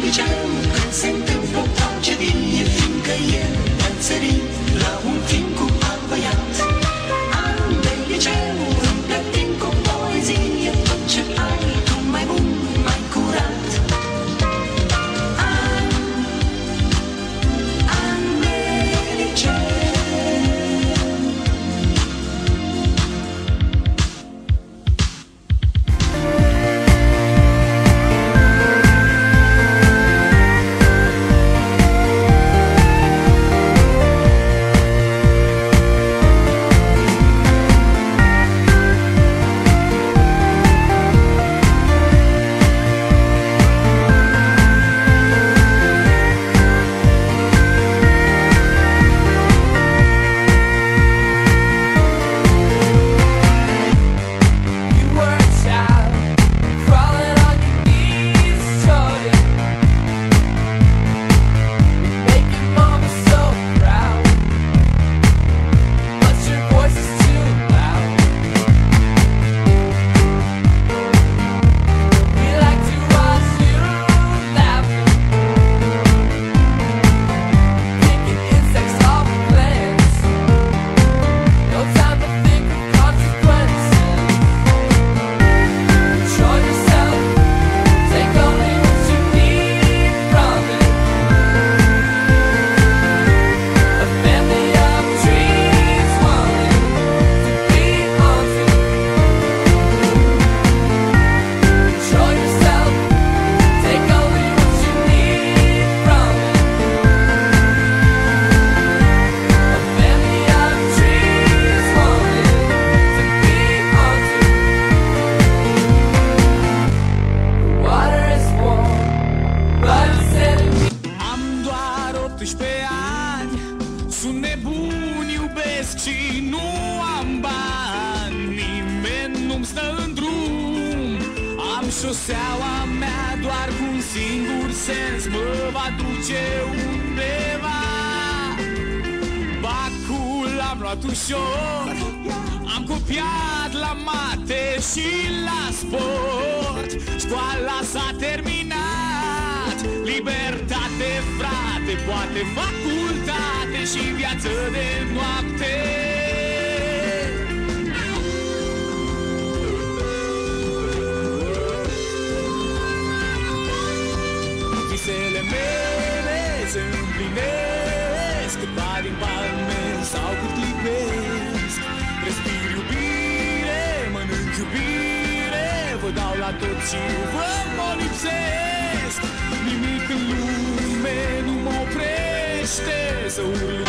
liceu, când se întâmplă o tragedie, fiindcă el a țărit la un film cu alt băiat. An de liceu, împletim cu poezie tot ce ai tu mai bun, mai curat. An de liceu. Sunt nebun, iubesc și nu am bani, nimeni nu-mi stă în drum. Am șoseaua mea doar cu un singur sens, mă va duce undeva. Bacul am luat ușor, am copiat la mate și la sport. Școala s-a terminat, libertate, frate, poate facultate și viață de noapte. Visele mele se împlinesc, cât bani din palme sau cât lipesc. Respir iubire, mănânc iubire, vă dau la tot și vă mă lipsesc. Nimic în lume nu mă oprește să urlu